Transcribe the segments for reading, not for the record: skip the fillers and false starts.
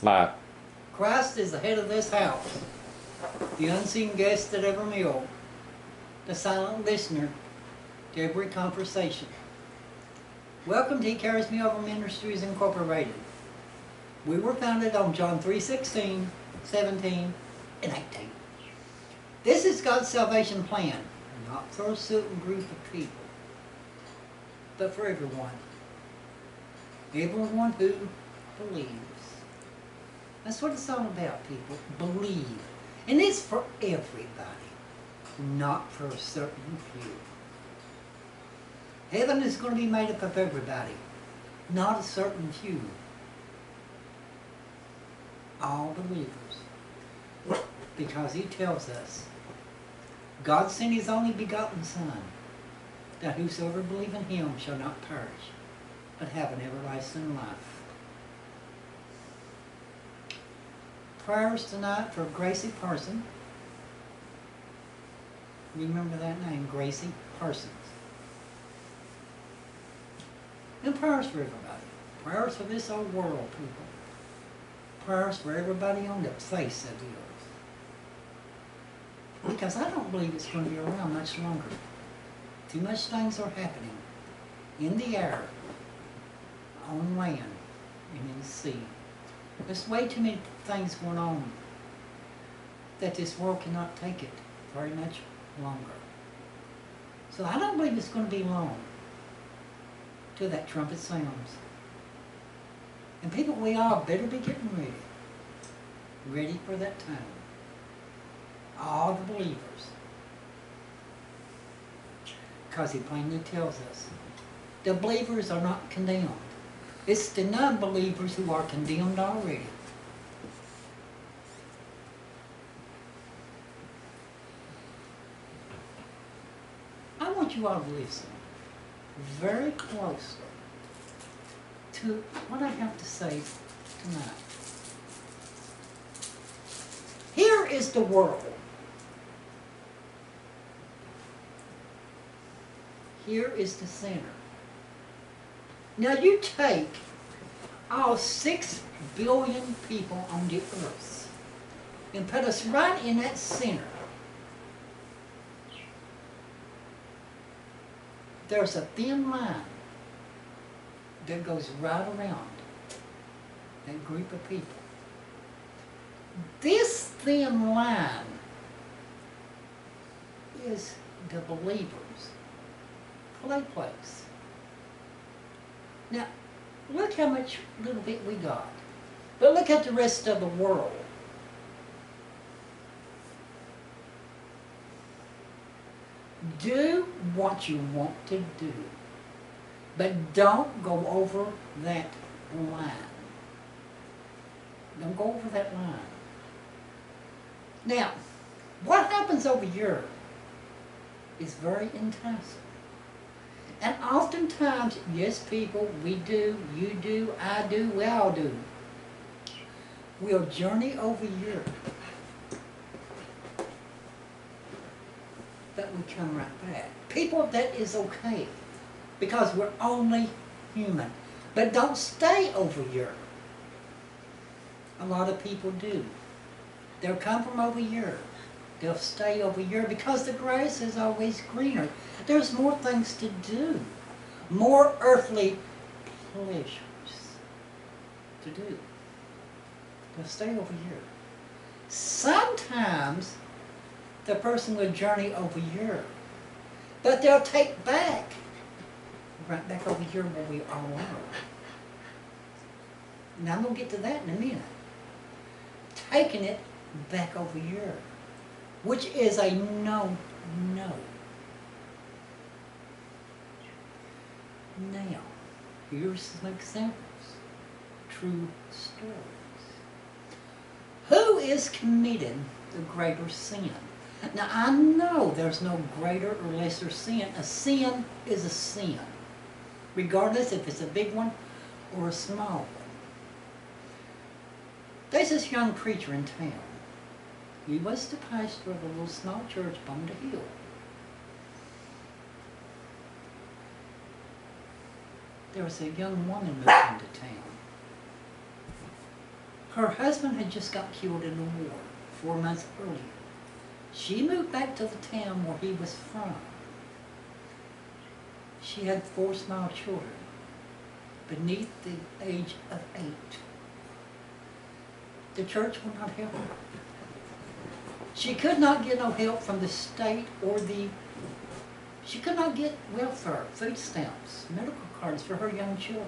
Live. Christ is the head of this house, the unseen guest at every meal, the silent listener to every conversation. Welcome to He Carries Me Over Ministries Incorporated. We were founded on John 3:16, 17, and 18. This is God's salvation plan, not for a certain group of people, but for everyone. Everyone who believes. That's what it's all about, people. Believe. And it's for everybody, not for a certain few. Heaven is going to be made up of everybody, not a certain few. All believers. Because He tells us, God sent His only begotten Son, that whosoever believe in Him shall not perish, but have an everlasting life. Prayers tonight for Gracie Parsons. Remember that name, Gracie Parsons. And prayers for everybody. Prayers for this old world, people. Prayers for everybody on the face of the earth. Because I don't believe it's going to be around much longer. Too much things are happening in the air, on land, and in the sea. There's way too many things going on that this world cannot take it very much longer. So I don't believe it's going to be long till that trumpet sounds. And people, we all better be getting ready. Ready for that time. All the believers. Because He plainly tells us, the believers are not condemned. It's the non-believers who are condemned already. I want you all to listen very closely to what I have to say tonight. Here is the world. Here is the center. Now you take all 6 billion people on the earth and put us right in that center. There's a thin line that goes right around that group of people. This thin line is the believers' play place. Now, look how much little bit we got. But look at the rest of the world. Do what you want to do, but don't go over that line. Don't go over that line. Now, what happens over here is very enticing. And oftentimes, yes, people, we do, you do, I do, we all do. We'll journey over here. But we come right back. People, that is okay. Because we're only human. But don't stay over here. A lot of people do. They'll come from over here. They'll stay over here because the grass is always greener. There's more things to do. More earthly pleasures to do. They'll stay over here. Sometimes the person will journey over here. But they'll take back. Right back over here where we all are. Now I'm going to get to that in a minute. Taking it back over here. Which is a no. Now, here's some examples. True stories. Who is committing the greater sin? Now, I know there's no greater or lesser sin. A sin is a sin, regardless if it's a big one or a small one. There's this young preacher in town. He was the pastor of a little small church on the hill. There was a young woman moved into town. Her husband had just got killed in the war 4 months earlier. She moved back to the town where he was from. She had 4 small children beneath the age of 8. The church would not help her. She could not get no help from the state or she could not get welfare, food stamps, medical cards for her young children.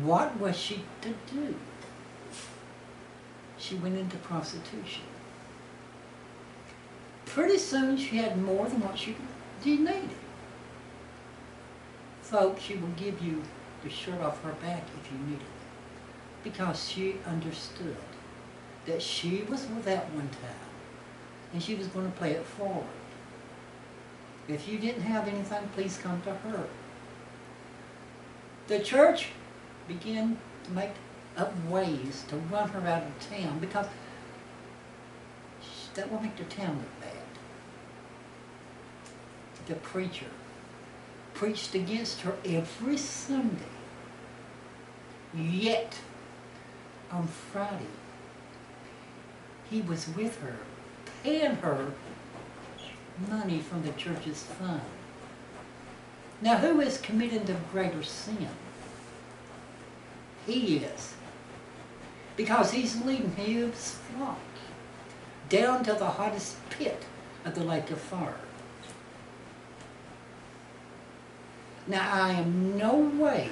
What was she to do? She went into prostitution. Pretty soon she had more than what she needed. Folks, she will give you the shirt off her back if you need it, because she understood that she was without one time, and she was going to pay it forward. If you didn't have anything, please come to her. The church began to make up ways to run her out of town, because that will make the town look bad. The preacher preached against her every Sunday. Yet, on Friday, he was with her, paying her money from the church's fund. Now, who is committing the greater sin? He is. Because he's leading his flock down to the hottest pit of the lake of fire. Now, I am no way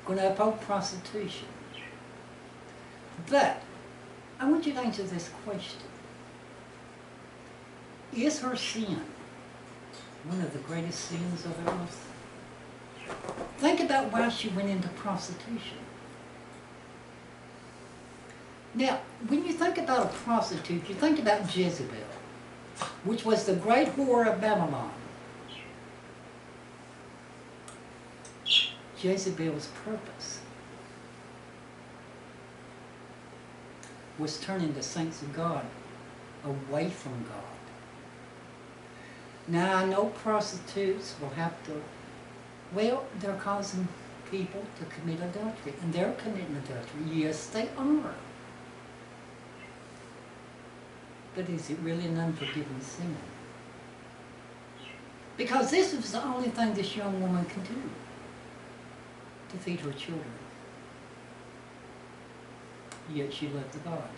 going to uphold prostitution. But I want you to answer this question. Is her sin one of the greatest sins of earth? Think about why she went into prostitution. Now, when you think about a prostitute, you think about Jezebel, which was the great whore of Babylon. Jezebel's purpose was turning the saints of God away from God. Now, I know prostitutes will have to, well, they're causing people to commit adultery, and they're committing adultery. Yes, they are. But is it really an unforgiven sin? Because this was the only thing this young woman could do to feed her children. Yet she loved the God.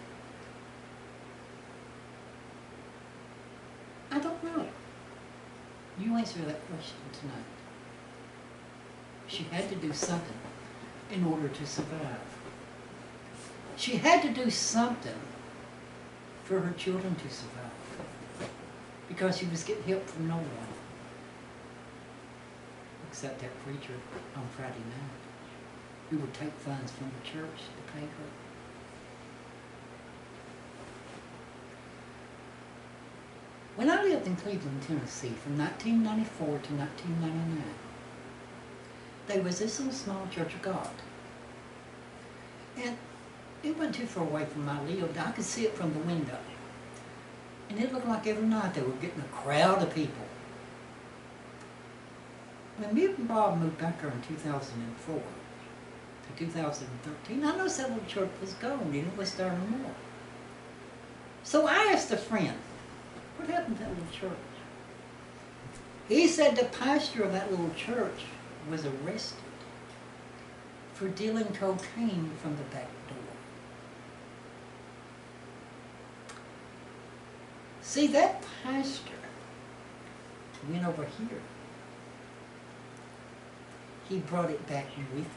I don't know. You answer that question tonight. She had to do something in order to survive. She had to do something for her children to survive, because she was getting help from no one except that preacher on Friday night who would take funds from the church to pay her. When I lived in Cleveland, Tennessee from 1994 to 1999, there was this little small church of God. And it wasn't too far away from my lived. I could see it from the window. And it looked like every night they were getting a crowd of people. When me and Bob moved back there in 2004 to 2013, I noticed that little church was gone and it was there no more. So I asked a friend, what happened to that little church? He said the pastor of that little church was arrested for dealing cocaine from the back door. See, that pastor went over here. He brought it back with him.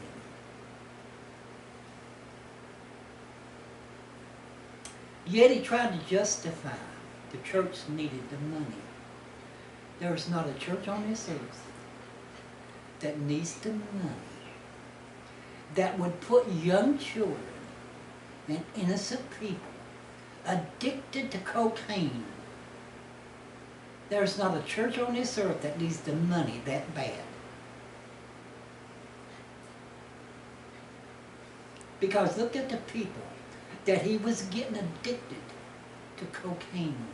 Yet he tried to justify the church needed the money. There is not a church on this earth that needs the money that would put young children and innocent people addicted to cocaine. There's not a church on this earth that needs the money that bad. Because look at the people that he was getting addicted to cocaine.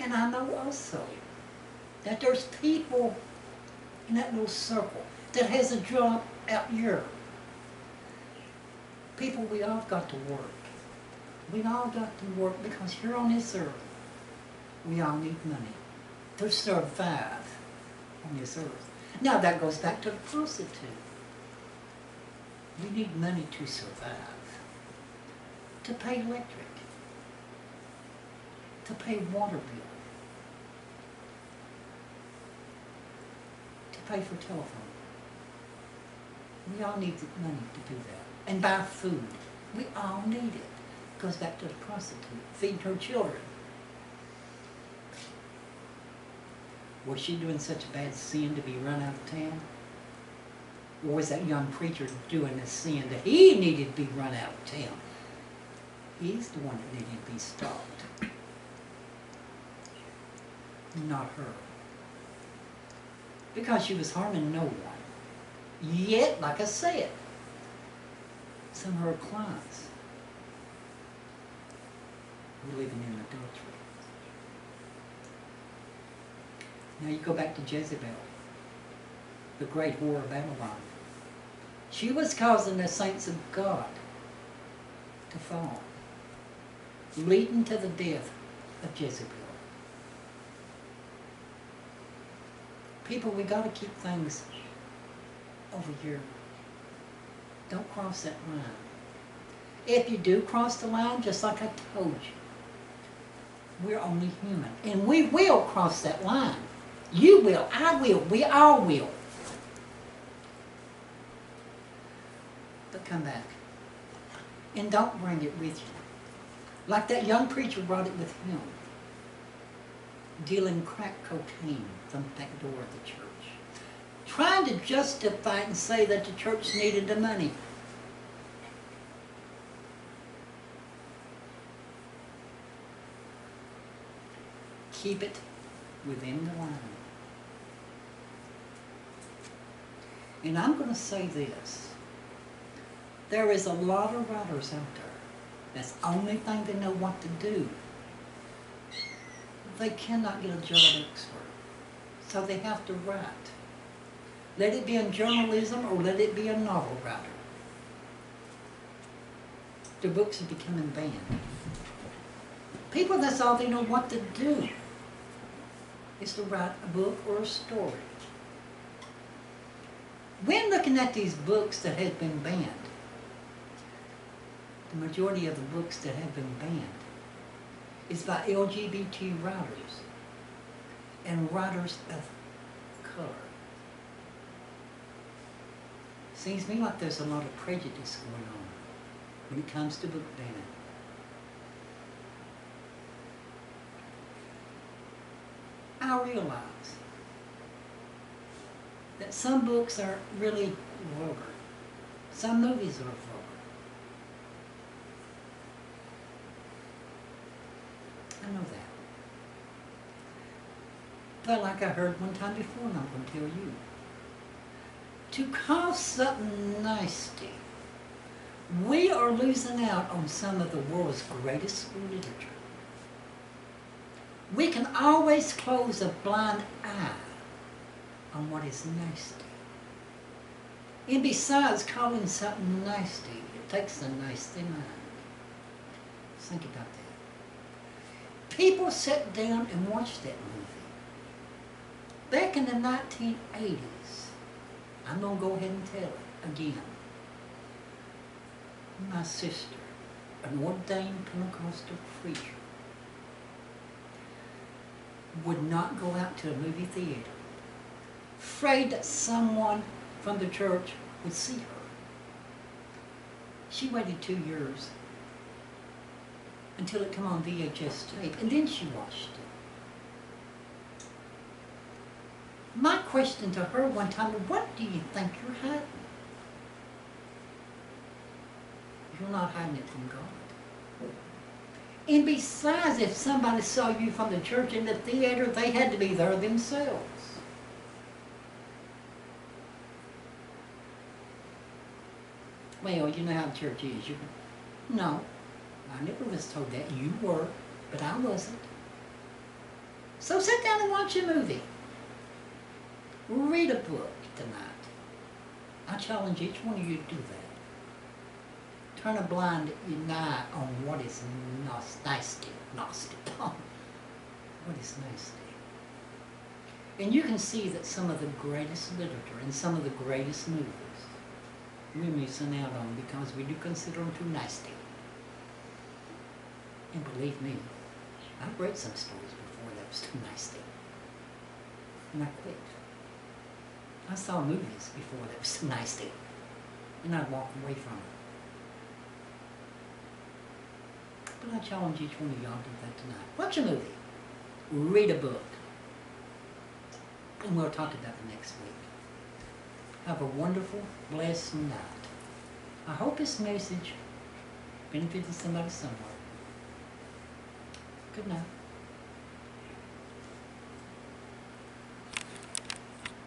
And I know also that there's people in that little circle that has a job out here. People, we all got to work. We all got to work because here on this earth, we all need money to survive on this earth. Now that goes back to the prostitute. We need money to survive, to pay electric, to pay water bill, to pay for telephone. We all need the money to do that. And buy food. We all need it. Goes back to the prostitute, feeding her children. Was she doing such a bad sin to be run out of town? Or was that young preacher doing a sin that he needed to be run out of town? He's the one that needed to be stopped. Not her. Because she was harming no one. Yet, like I said, some of her clients were living in adultery. Now you go back to Jezebel, the great whore of Babylon. She was causing the saints of God to fall, leading to the death of Jezebel. People, we got to keep things over here. Don't cross that line. If you do cross the line, just like I told you, we're only human. And we will cross that line. You will, I will, we all will. But come back. And don't bring it with you. Like that young preacher brought it with him. Dealing crack cocaine from the back door of the church. Trying to justify it and say that the church needed the money. Keep it within the line. And I'm going to say this. There is a lot of writers out there. That's the only thing they know what to do. They cannot get a job elsewhere. So they have to write. Let it be in journalism or let it be a novel writer. The books are becoming banned. People, that's all they know what to do, is to write a book or a story. When looking at these books that have been banned, the majority of the books that have been banned is by LGBT writers and writers of color. Seems to me like there's a lot of prejudice going on when it comes to book banning. I realize that some books are really vulgar. Some movies are vulgar. I know that. But like I heard one time before, and I'm going to tell you, to call something nasty, we are losing out on some of the world's greatest literature. We can always close a blind eye on what is nasty. And besides calling something nasty, it takes a nasty mind. Think about that. People sat down and watched that movie. Back in the 1980s, I'm going to go ahead and tell it again. My sister, an ordained Pentecostal preacher, would not go out to a movie theater, afraid that someone from the church would see her. She waited 2 years until it came on VHS tape, and then she watched it. My question to her one time, what do you think you're hiding? You're not hiding it from God. And besides, if somebody saw you from the church in the theater, they had to be there themselves. Well, you know how the church is. No, I never was told that. You were, but I wasn't. So sit down and watch a movie. Read a book tonight. I challenge each one of you to do that. Turn a blind eye on what is nasty. What is nasty. And you can see that some of the greatest literature and some of the greatest movies we're missing out on because we do consider them too nasty. And believe me, I've read some stories before that was too nasty. And I quit. I saw movies before that was too nasty. And I'd walk away from it. But I challenge each one of y'all to do that tonight. Watch a movie. Read a book. And we'll talk about it next week. Have a wonderful, blessed night. I hope this message benefited somebody somewhere. Good night.